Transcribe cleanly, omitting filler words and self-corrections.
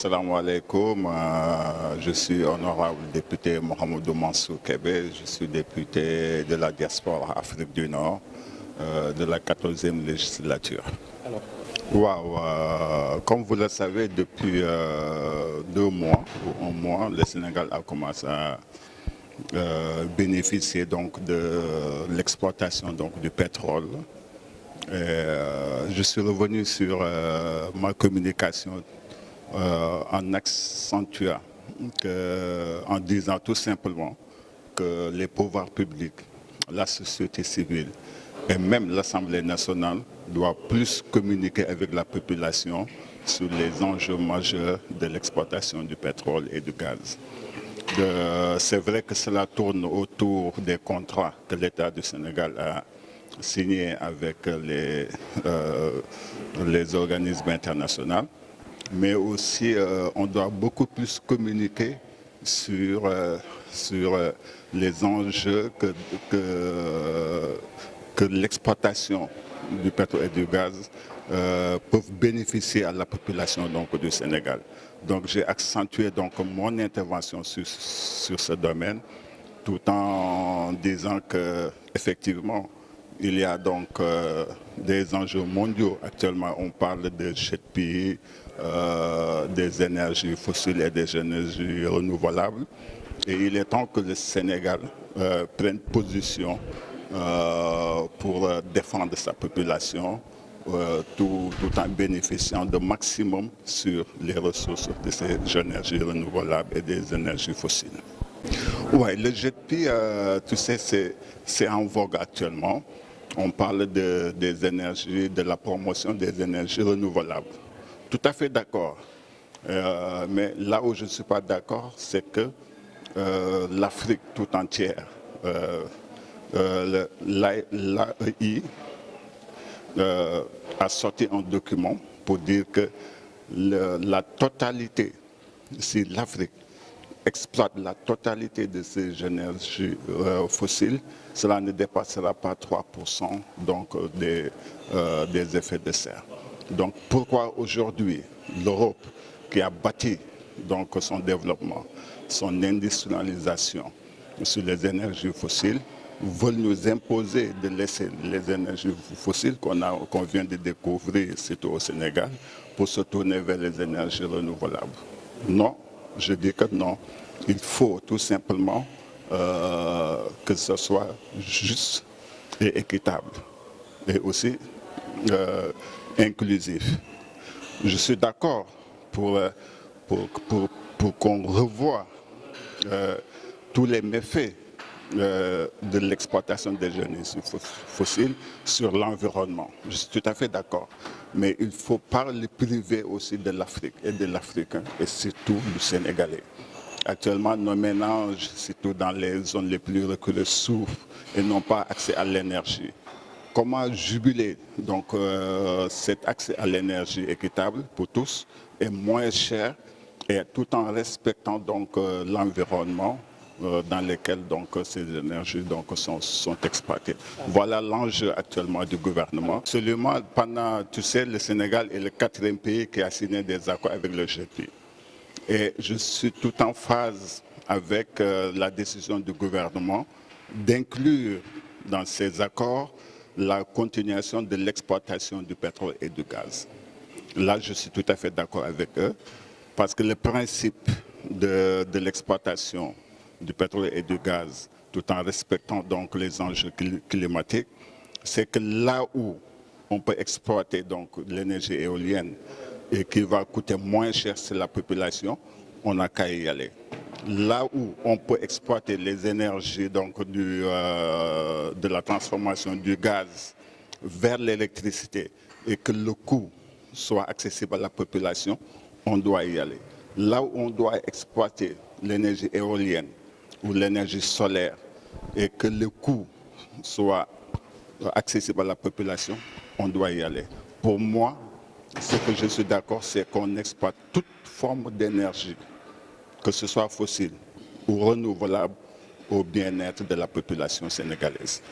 Salam alaikum, je suis honorable député Mohamedou Mansour Kébé, je suis député de la diaspora Afrique du Nord de la 14e législature. Alors, Comme vous le savez, depuis 2 mois ou 1 mois, le Sénégal a commencé à bénéficier donc de l'exploitation du pétrole. Je suis revenu sur ma communication en accentuant, en disant tout simplement que les pouvoirs publics, la société civile et même l'Assemblée nationale doivent plus communiquer avec la population sur les enjeux majeurs de l'exploitation du pétrole et du gaz. C'est vrai que cela tourne autour des contrats que l'État du Sénégal a signés avec les organismes internationaux, mais aussi on doit beaucoup plus communiquer sur les enjeux que l'exploitation du pétrole et du gaz peuvent bénéficier à la population du Sénégal. Donc j'ai accentué mon intervention sur ce domaine, tout en disant qu'effectivement, il y a des enjeux mondiaux. Actuellement, on parle de GEPI, des énergies fossiles et des énergies renouvelables. Et il est temps que le Sénégal prenne position pour défendre sa population, tout en bénéficiant de maximum sur les ressources de ces énergies renouvelables et des énergies fossiles. Oui, le GEPI, tu sais, c'est en vogue actuellement. On parle des énergies, de la promotion des énergies renouvelables. Tout à fait d'accord. Mais là où je ne suis pas d'accord, c'est que l'Afrique tout entière, l'AEI, a sorti un document pour dire que la totalité, si l'Afrique exploite la totalité de ces énergies fossiles, cela ne dépassera pas 3% des effets de serre. Donc pourquoi aujourd'hui l'Europe, qui a bâti son développement, son industrialisation sur les énergies fossiles, veulent nous imposer de laisser les énergies fossiles qu'on vient de découvrir, surtout au Sénégal, pour se tourner vers les énergies renouvelables? Non, je dis que non. Il faut tout simplement que ce soit juste et équitable et aussi inclusif. Je suis d'accord pour qu'on revoie tous les méfaits de l'exploitation des énergies fossiles sur l'environnement. Je suis tout à fait d'accord. Mais il faut parler privé aussi de l'Afrique et de l'Africain et surtout du Sénégalais. Actuellement, nos ménages, surtout dans les zones les plus reculées, souffrent et n'ont pas accès à l'énergie. Comment jubiler cet accès à l'énergie équitable pour tous et moins cher, et tout en respectant l'environnement dans lequel ces énergies sont exploitées. Voilà l'enjeu actuellement du gouvernement. Absolument, tu sais, le Sénégal est le 4e pays qui a signé des accords avec le GEPI. Et je suis tout en phase avec la décision du gouvernement d'inclure dans ces accords la continuation de l'exploitation du pétrole et du gaz. Là, je suis tout à fait d'accord avec eux, parce que le principe de l'exploitation du pétrole et du gaz, tout en respectant les enjeux climatiques, c'est que là où on peut exploiter l'énergie éolienne et qui va coûter moins cher sur la population, on n'a qu'à y aller. Là où on peut exploiter les énergies de la transformation du gaz vers l'électricité et que le coût soit accessible à la population, on doit y aller. Là où on doit exploiter l'énergie éolienne ou l'énergie solaire et que le coût soit accessible à la population, on doit y aller. Pour moi, ce que je suis d'accord, c'est qu'on exploite toute forme d'énergie, que ce soit fossile ou renouvelable, au bien-être de la population sénégalaise.